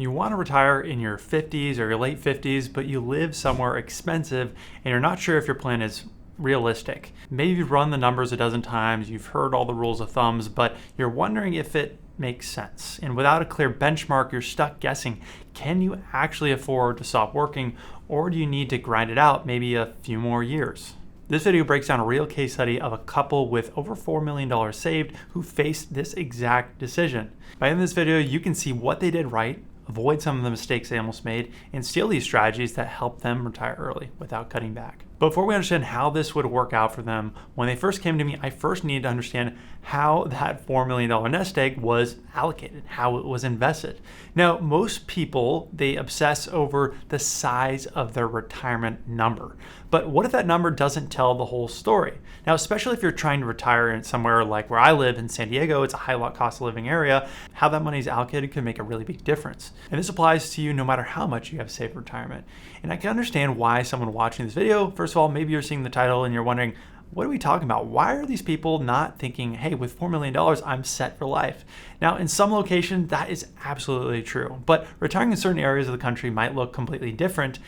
You want to retire in your 50s or your late 50s, but you live somewhere expensive and you're not sure if your plan is realistic. Maybe you've run the numbers a dozen times, you've heard all the rules of thumbs, but you're wondering if it makes sense. And without a clear benchmark, you're stuck guessing, can you actually afford to stop working, or do you need to grind it out maybe a few more years? This video breaks down a real case study of a couple with over $4 million saved who faced this exact decision. By the end of this video, you can see what they did right, avoid some of the mistakes they almost made, and steal these strategies that help them retire early without cutting back. Before we understand how this would work out for them, when they first came to me, I first needed to understand how that $4 million nest egg was allocated, how it was invested. Now, most people, they obsess over the size of their retirement number. But what if that number doesn't tell the whole story? Now, especially if you're trying to retire in somewhere like where I live in San Diego, it's a high cost of living area, how that money is allocated can make a really big difference. And this applies to you no matter how much you have saved for retirement. And I can understand why someone watching this video, first of all, maybe you're seeing the title and you're wondering, what are we talking about? Why are these people not thinking, hey, with $4 million, I'm set for life? Now, in some locations, that is absolutely true. But retiring in certain areas of the country might look completely different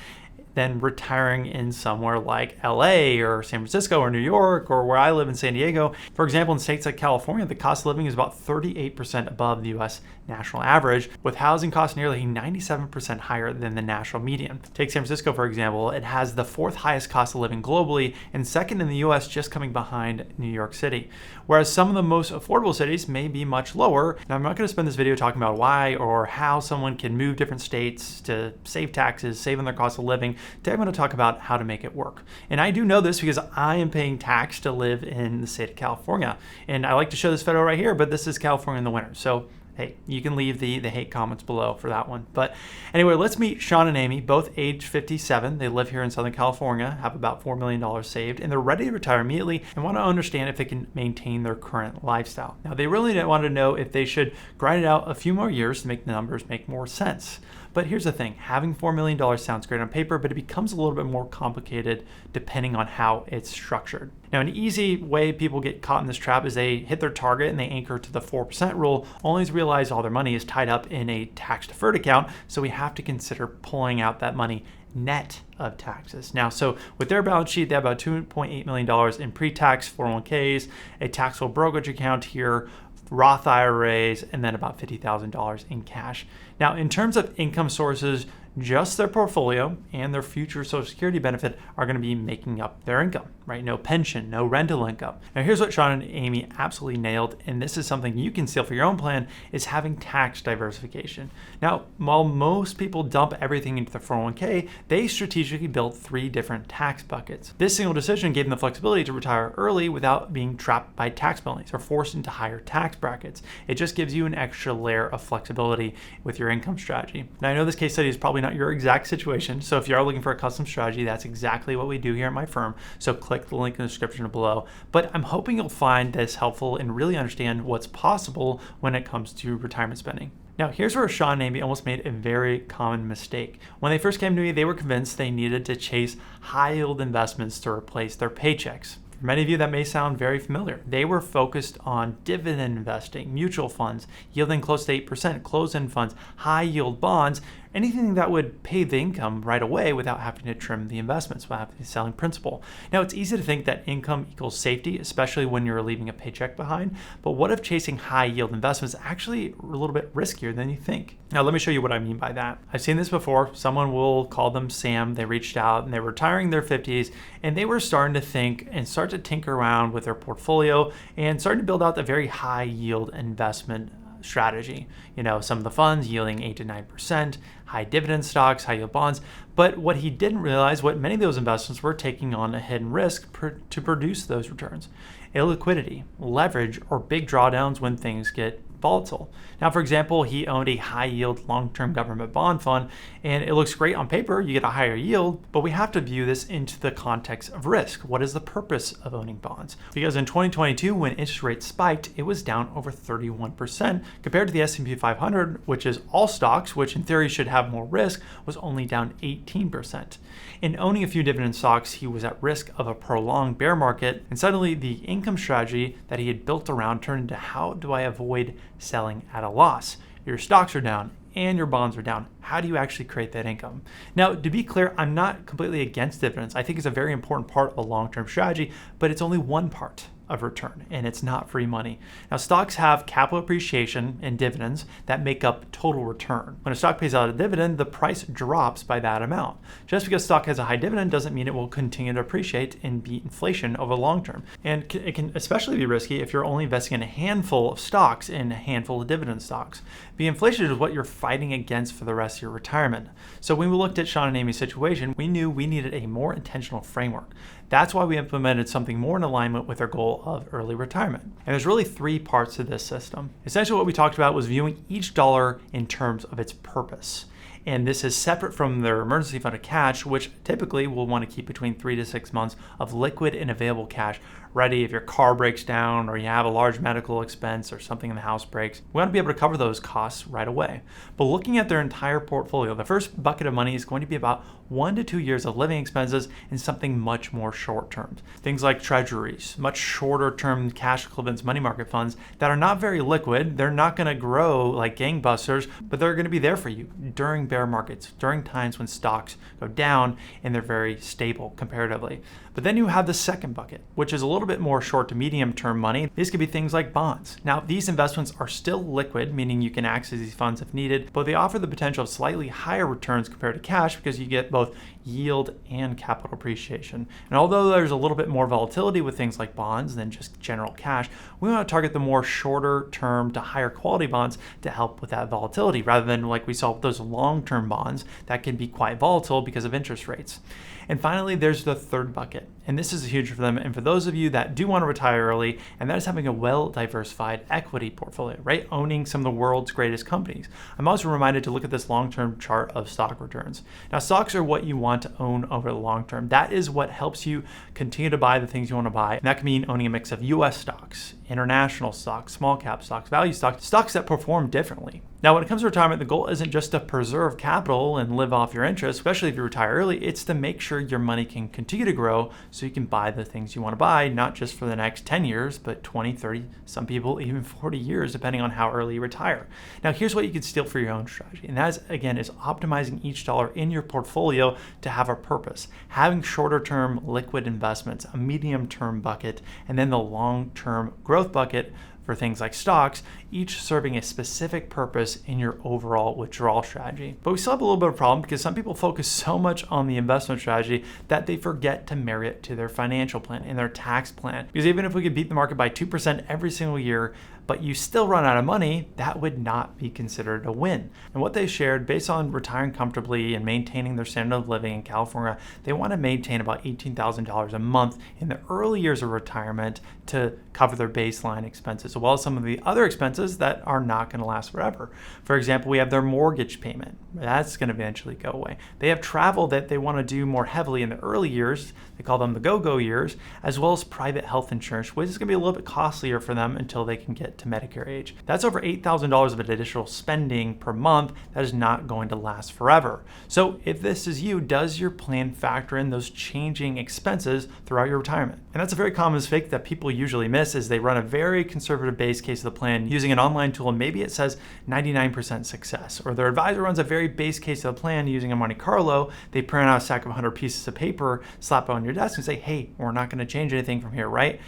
than retiring in somewhere like LA or San Francisco or New York or where I live in San Diego. For example, in states like California, the cost of living is about 38% above the US national average, with housing costs nearly 97% higher than the national median. Take San Francisco, for example, it has the fourth highest cost of living globally and second in the US, just coming behind New York City. Whereas some of the most affordable cities may be much lower. Now, I'm not going to spend this video talking about why or how someone can move different states to save taxes, save on their cost of living. Today I'm going to talk about how to make it work. And I do know this because I am paying tax to live in the state of California. And I like to show this photo right here, but this is California in the winter. So hey, you can leave the hate comments below for that one. But anyway, let's meet Sean and Amy, both age 57. They live here in Southern California, have about $4 million saved, and they're ready to retire immediately and want to understand if they can maintain their current lifestyle. Now, they really want to know if they should grind it out a few more years to make the numbers make more sense. But here's the thing, having $4 million sounds great on paper, but it becomes a little bit more complicated depending on how it's structured. Now, an easy way people get caught in this trap is they hit their target and they anchor to the 4% rule, only to realize all their money is tied up in a tax-deferred account, so we have to consider pulling out that money net of taxes. Now, so with their balance sheet, they have about $2.8 million in pre-tax 401ks, a taxable brokerage account here, Roth IRAs, and then about $50,000 in cash. Now, in terms of income sources, just their portfolio and their future Social Security benefit are going to be making up their income, right? No pension, no rental income. Now, here's what Sean and Amy absolutely nailed, and this is something you can steal for your own plan, is having tax diversification. Now, while most people dump everything into their 401k, they strategically built 3 different tax buckets. This single decision gave them the flexibility to retire early without being trapped by tax penalties or forced into higher tax brackets. It just gives you an extra layer of flexibility with your income strategy. Now, I know this case study is probably not your exact situation, so if you are looking for a custom strategy, that's exactly what we do here at my firm, so click the link in the description below. But I'm hoping you'll find this helpful and really understand what's possible when it comes to retirement spending. Now, here's where Sean and Amy almost made a very common mistake. When they first came to me, they were convinced they needed to chase high-yield investments to replace their paychecks. For many of you, that may sound very familiar. They were focused on dividend investing, mutual funds, yielding close to 8%, closed-end funds, high-yield bonds, anything that would pay the income right away without having to trim the investments, without having to selling principal. Now, it's easy to think that income equals safety, especially when you're leaving a paycheck behind. But what if chasing high-yield investments is actually a little bit riskier than you think? Now, let me show you what I mean by that. I've seen this before. Someone will call them Sam. They reached out and they were retiring in their 50s, and they were starting to think and start to tinker around with their portfolio and starting to build out a very high-yield investment strategy. You know, some of the funds yielding 8 to 9%, high dividend stocks, high yield bonds. But what he didn't realize, what many of those investments were taking on a hidden risk to produce those returns: illiquidity, leverage, or big drawdowns when things get volatile. Now, for example, he owned a high yield long-term government bond fund, and it looks great on paper, you get a higher yield, but we have to view this into the context of risk. What is the purpose of owning bonds? Because in 2022, when interest rates spiked, it was down over 31% compared to the S&P 500, which is all stocks, which in theory should have more risk, was only down 18%. In owning a few dividend stocks, he was at risk of a prolonged bear market, and suddenly the income strategy that he had built around turned into, how do I avoid selling at a loss? Your stocks are down, and your bonds are down. How do you actually create that income? Now, to be clear, I'm not completely against dividends. I think it's a very important part of a long-term strategy, but it's only one part of return, and it's not free money. Now, stocks have capital appreciation and dividends that make up total return. When a stock pays out a dividend, the price drops by that amount. Just because stock has a high dividend doesn't mean it will continue to appreciate and beat inflation over the long term. And it can especially be risky if you're only investing in a handful of stocks and a handful of dividend stocks. The inflation is what you're fighting against for the rest of your retirement. So when we looked at Sean and Amy's situation, we knew we needed a more intentional framework. That's why we implemented something more in alignment with our goal of early retirement. And there's really three parts to this system. Essentially what we talked about was viewing each dollar in terms of its purpose. And this is separate from their emergency fund of cash, which typically will want to keep between 3 to 6 months of liquid and available cash ready if your car breaks down or you have a large medical expense or something in the house breaks. We want to be able to cover those costs right away. But looking at their entire portfolio, the first bucket of money is going to be about 1 to 2 years of living expenses and something much more short term. Things like treasuries, much shorter term cash equivalents, money market funds that are not very liquid. They're not going to grow like gangbusters, but they're going to be there for you during bear markets, during times when stocks go down, and they're very stable comparatively. But then you have the second bucket, which is a little bit more short to medium term money. These could be things like bonds. Now, these investments are still liquid, meaning you can access these funds if needed, but they offer the potential of slightly higher returns compared to cash because you get both yield and capital appreciation. And although there's a little bit more volatility with things like bonds than just general cash, we want to target the more shorter term to higher quality bonds to help with that volatility rather than like we saw with those long-term bonds that can be quite volatile because of interest rates. And finally, there's the third bucket. And this is huge for them. And for those of you that do want to retire early, and that is having a well-diversified equity portfolio, right? Owning some of the world's greatest companies. I'm also reminded to look at this long-term chart of stock returns. Now, stocks are what you want to own over the long term. That is what helps you continue to buy the things you want to buy. And that can mean owning a mix of US stocks, international stocks, small cap stocks, value stocks, stocks that perform differently. Now, when it comes to retirement, the goal isn't just to preserve capital and live off your interest, especially if you retire early. It's to make sure your money can continue to grow so you can buy the things you want to buy, not just for the next 10 years, but 20, 30, some people even 40 years, depending on how early you retire. Now, here's what you can steal for your own strategy. And that is, again, is optimizing each dollar in your portfolio to have a purpose. Having shorter term liquid investments, a medium term bucket, and then the long term growth bucket for things like stocks, each serving a specific purpose in your overall withdrawal strategy. But we still have a little bit of a problem because some people focus so much on the investment strategy that they forget to marry it to their financial plan and their tax plan. Because even if we could beat the market by 2% every single year, but you still run out of money, that would not be considered a win. And what they shared, based on retiring comfortably and maintaining their standard of living in California, they want to maintain about $18,000 a month in the early years of retirement to cover their baseline expenses, as well as some of the other expenses that are not going to last forever. For example, we have their mortgage payment. That's going to eventually go away. They have travel that they want to do more heavily in the early years. They call them the go-go years, as well as private health insurance, which is going to be a little bit costlier for them until they can get to Medicare age. That's over $8,000 of additional spending per month that is not going to last forever. So if this is you, does your plan factor in those changing expenses throughout your retirement? And that's a very common mistake that people usually miss is they run a very conservative base case of the plan using an online tool, and maybe it says 99% success, or their advisor runs a very base case of the plan using a Monte Carlo. They print out a stack of 100 pieces of paper, slap it on your desk and say, hey, we're not going to change anything from here, right?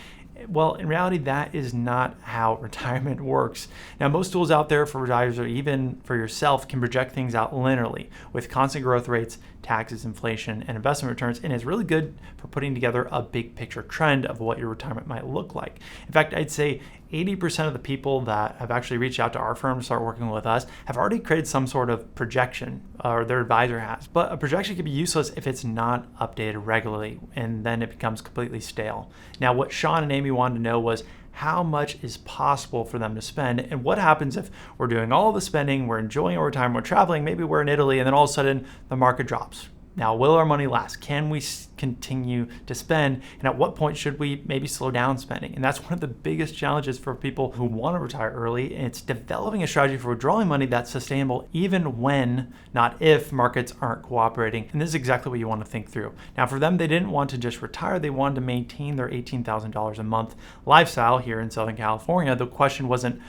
Well, in reality, that is not how retirement works. Now, most tools out there for retirees or even for yourself can project things out linearly with constant growth rates, taxes, inflation, and investment returns, and is really good for putting together a big picture trend of what your retirement might look like. In fact, I'd say 80% of the people that have actually reached out to our firm to start working with us have already created some sort of projection, or their advisor has. But a projection can be useless if it's not updated regularly, and then it becomes completely stale. Now, what Sean and Amy wanted to know was how much is possible for them to spend, and what happens if we're doing all the spending, we're enjoying our time, we're traveling, maybe we're in Italy, and then all of a sudden the market drops. Now, will our money last? Can we continue to spend? And at what point should we maybe slow down spending? And that's one of the biggest challenges for people who want to retire early. And it's developing a strategy for withdrawing money that's sustainable even when, not if, markets aren't cooperating. And this is exactly what you want to think through. Now, for them, they didn't want to just retire. They wanted to maintain their $18,000 a month lifestyle here in Southern California. The question wasn't,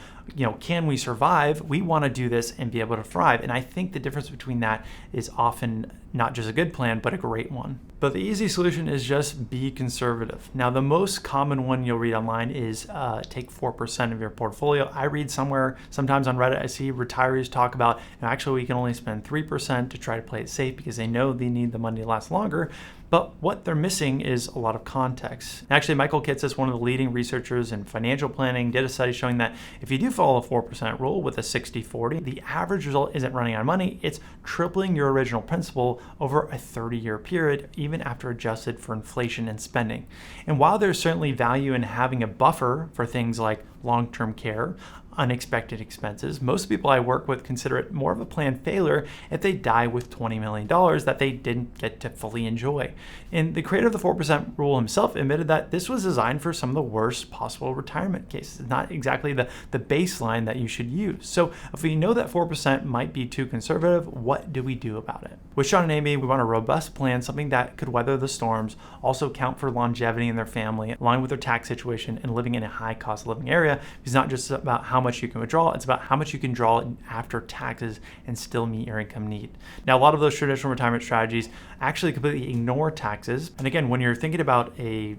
can we survive? We want to do this and be able to thrive. And I think the difference between that is often not just a good plan, but a great one. But the easy solution is just be conservative. Now, the most common one you'll read online is take 4% of your portfolio. I read sometimes on Reddit, I see retirees talk about, actually, we can only spend 3% to try to play it safe because they know they need the money to last longer. But what they're missing is a lot of context. Actually, Michael Kitces, one of the leading researchers in financial planning, did a study showing that if you do follow a 4% rule with a 60-40, the average result isn't running out of money, it's tripling your original principal over a 30-year period, even after adjusted for inflation and spending. And while there's certainly value in having a buffer for things like long-term care, unexpected expenses, most people I work with consider it more of a planned failure if they die with $20 million that they didn't get to fully enjoy. And the creator of the 4% rule himself admitted that this was designed for some of the worst possible retirement cases, not exactly the baseline that you should use. So if we know that 4% might be too conservative, what do we do about it? With Sean and Amy, we want a robust plan, something that could weather the storms, also account for longevity in their family, along with their tax situation and living in a high cost of living area. It's not just about how much you can withdraw, it's about how much you can draw after taxes and still meet your income need. Now, a lot of those traditional retirement strategies actually completely ignore taxes. And again, when you're thinking about a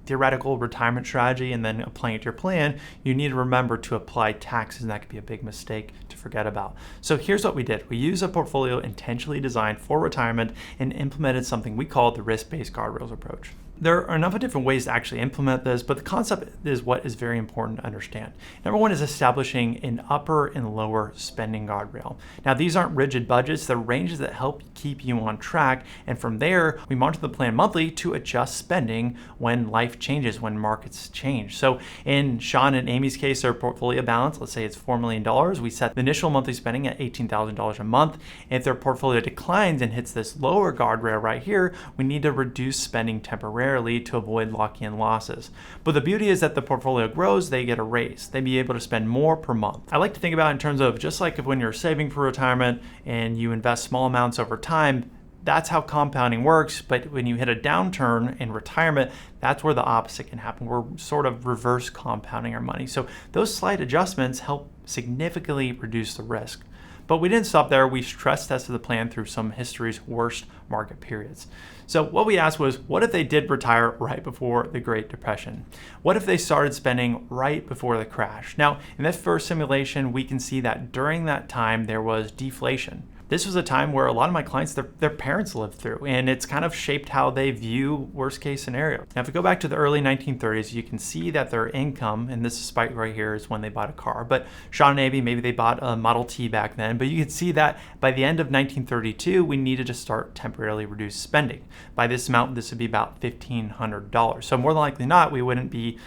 theoretical retirement strategy and then applying it to your plan, you need to remember to apply taxes, and that could be a big mistake to forget about. So here's what we did. We used a portfolio intentionally designed for retirement and implemented something we call the risk-based guardrails approach. There are a number of different ways to actually implement this, but the concept is what is very important to understand. Number one is establishing an upper and lower spending guardrail. Now, these aren't rigid budgets, they're ranges that help keep you on track. And from there, we monitor the plan monthly to adjust spending when life changes, when markets change. So in Sean and Amy's case, their portfolio balance, let's say it's $4 million, we set the initial monthly spending at $18,000 a month. And if their portfolio declines and hits this lower guardrail right here, we need to reduce spending temporarily to avoid locking in losses. But the beauty is that the portfolio grows, they get a raise. They be able to spend more per month. I like to think about it in terms of just like if when you're saving for retirement and you invest small amounts over time, that's how compounding works. But when you hit a downturn in retirement, that's where the opposite can happen. We're sort of reverse compounding our money. So those slight adjustments help significantly reduce the risk. But we didn't stop there. We stress tested the plan through some history's worst market periods. So what we asked was, what if they did retire right before the Great Depression? What if they started spending right before the crash? Now, in this first simulation, we can see that during that time, there was deflation. This was a time where a lot of my clients, their parents lived through, and it's kind of shaped how they view worst case scenario. Now, if we go back to the early 1930s, you can see that their income, and this spike right here is when they bought a car, but Sean and Amy, maybe they bought a Model T back then, but you can see that by the end of 1932, we needed to start temporarily reduce spending. By this amount, this would be about $1,500. So more than likely not, we wouldn't be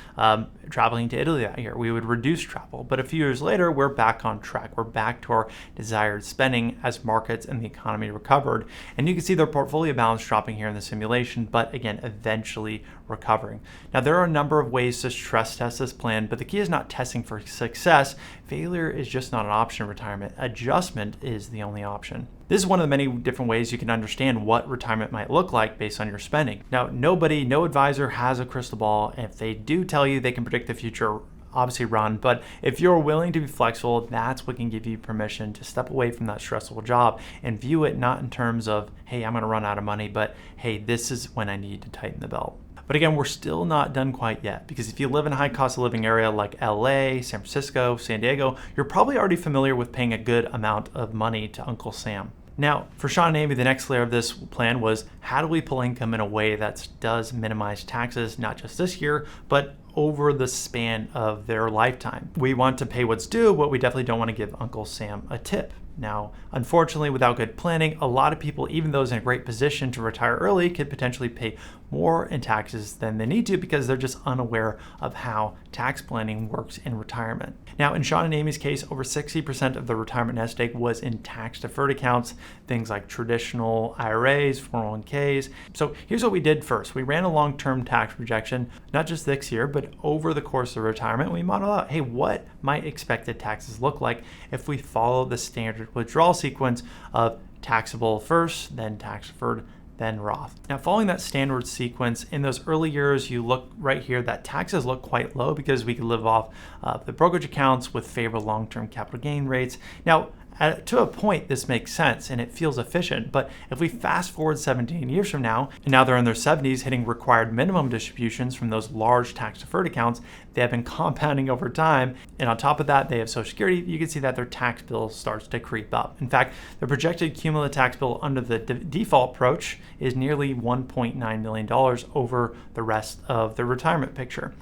traveling to Italy that year. We would reduce travel. But a few years later, we're back on track. We're back to our desired spending as markets and the economy recovered. And you can see their portfolio balance dropping here in the simulation, but again, eventually recovering. Now, there are a number of ways to stress test this plan, but the key is not testing for success. Failure is just not an option in retirement. Adjustment is the only option. This is one of the many different ways you can understand what retirement might look like based on your spending. Now, no advisor has a crystal ball, and if they do tell you they can predict the future, obviously run. But if you're willing to be flexible, that's what can give you permission to step away from that stressful job and view it not in terms of, hey, I'm going to run out of money, but hey, this is when I need to tighten the belt. But again, we're still not done quite yet, because if you live in a high cost of living area like LA, San Francisco, San Diego, you're probably already familiar with paying a good amount of money to Uncle Sam. Now, for Sean and Amy, the next layer of this plan was, how do we pull income in a way that does minimize taxes, not just this year, but over the span of their lifetime? We want to pay what's due, but we definitely don't want to give Uncle Sam a tip. Now, unfortunately, without good planning, a lot of people, even those in a great position to retire early, could potentially pay more in taxes than they need to because they're just unaware of how tax planning works in retirement. Now, in Sean and Amy's case, over 60% of the retirement nest egg was in tax-deferred accounts, things like traditional IRAs, 401ks. So here's what we did first. We ran a long-term tax projection, not just this year, but over the course of retirement. We modeled out, hey, what might expected taxes look like if we follow the standard withdrawal sequence of taxable first, then tax-deferred, then Roth. Now, following that standard sequence, in those early years, you look right here that taxes look quite low because we could live off the brokerage accounts with favorable long-term capital gain rates. Now, to a point, this makes sense and it feels efficient, but if we fast forward 17 years from now, and now they're in their 70s hitting required minimum distributions from those large tax-deferred accounts, they have been compounding over time, and on top of that, they have Social Security, you can see that their tax bill starts to creep up. In fact, the projected cumulative tax bill under the default approach is nearly $1.9 million over the rest of the retirement picture.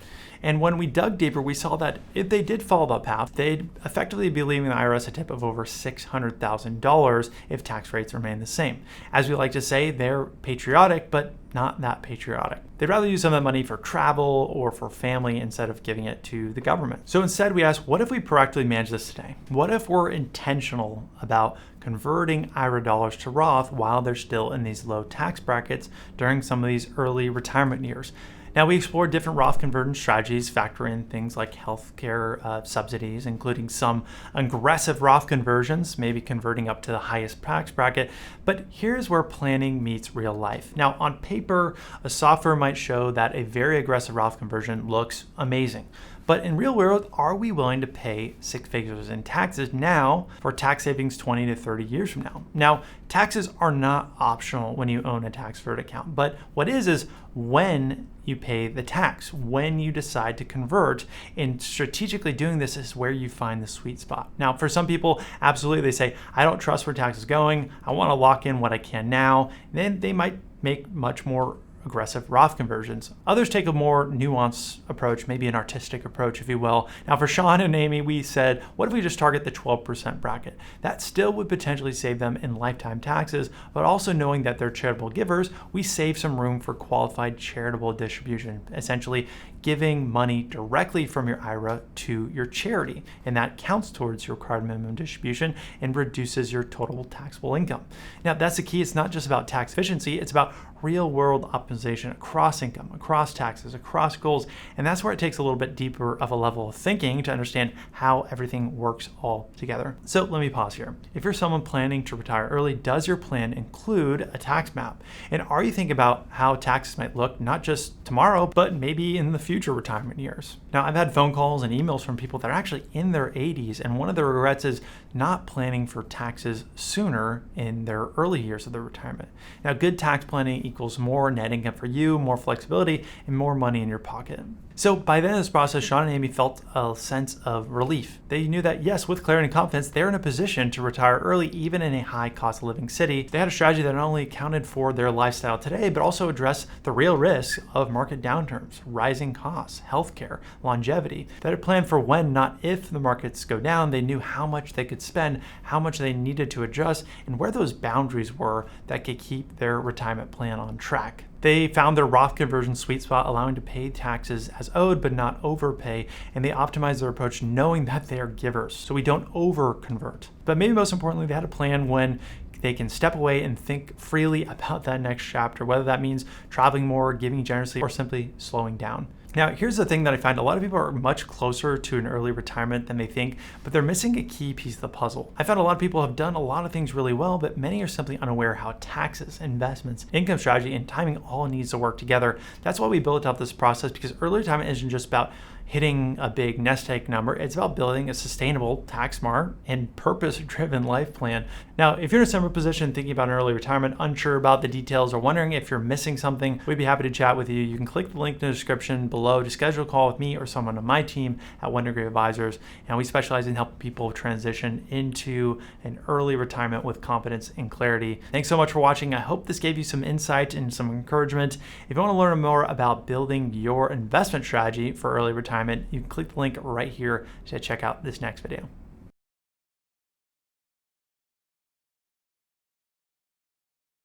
And when we dug deeper, we saw that if they did follow that path, they'd effectively be leaving the IRS a tip of over $600,000 if tax rates remain the same. As we like to say, they're patriotic, but not that patriotic. They'd rather use some of that money for travel or for family instead of giving it to the government. So instead, we asked, what if we proactively manage this today? What if we're intentional about converting IRA dollars to Roth while they're still in these low tax brackets during some of these early retirement years? Now, we explored different Roth conversion strategies, factor in things like healthcare subsidies, including some aggressive Roth conversions, maybe converting up to the highest tax bracket. But here's where planning meets real life. Now, on paper, a software might show that a very aggressive Roth conversion looks amazing. But in real world, are we willing to pay six figures in taxes now for tax savings 20 to 30 years from now? Now, taxes are not optional when you own a tax-deferred account, but what is when you pay the tax, when you decide to convert, and strategically doing this is where you find the sweet spot. Now, for some people, absolutely, they say, I don't trust where tax is going, I want to lock in what I can now. Then they might make much more aggressive Roth conversions. Others take a more nuanced approach, maybe an artistic approach, if you will. Now, for Sean and Amy, we said, what if we just target the 12% bracket? That still would potentially save them in lifetime taxes, but also knowing that they're charitable givers, we save some room for qualified charitable distribution, essentially giving money directly from your IRA to your charity. And that counts towards your required minimum distribution and reduces your total taxable income. Now, that's the key. It's not just about tax efficiency, it's about real world optimization across income, across taxes, across goals. And that's where it takes a little bit deeper of a level of thinking to understand how everything works all together. So let me pause here. If you're someone planning to retire early, does your plan include a tax map? And are you thinking about how taxes might look, not just tomorrow, but maybe in the future retirement years? Now, I've had phone calls and emails from people that are actually in their 80s, and one of the regrets is not planning for taxes sooner in their early years of their retirement. Now, good tax planning equals more net income for you, more flexibility, and more money in your pocket. So by the end of this process, Sean and Amy felt a sense of relief. They knew that, yes, with clarity and confidence, they're in a position to retire early, even in a high cost of living city. They had a strategy that not only accounted for their lifestyle today, but also addressed the real risks of market downturns, rising costs, healthcare, longevity. They had a plan for when, not if, the markets go down. They knew how much they could spend, how much they needed to adjust, and where those boundaries were that could keep their retirement plan on track. They found their Roth conversion sweet spot, allowing to pay taxes as owed but not overpay, and they optimized their approach knowing that they are givers, so we don't over-convert. But maybe most importantly, they had a plan when they can step away and think freely about that next chapter, whether that means traveling more, giving generously, or simply slowing down. Now, here's the thing that I find: a lot of people are much closer to an early retirement than they think, but they're missing a key piece of the puzzle. I found a lot of people have done a lot of things really well, but many are simply unaware how taxes, investments, income strategy, and timing all needs to work together. That's why we built out this process, because early retirement isn't just about hitting a big nest egg number. It's about building a sustainable, tax smart, and purpose-driven life plan. Now, if you're in a similar position thinking about an early retirement, unsure about the details, or wondering if you're missing something, we'd be happy to chat with you. You can click the link in the description below to schedule a call with me or someone on my team at One Degree Advisors. And we specialize in helping people transition into an early retirement with confidence and clarity. Thanks so much for watching. I hope this gave you some insight and some encouragement. If you want to learn more about building your investment strategy for early retirement, you can click the link right here to check out this next video.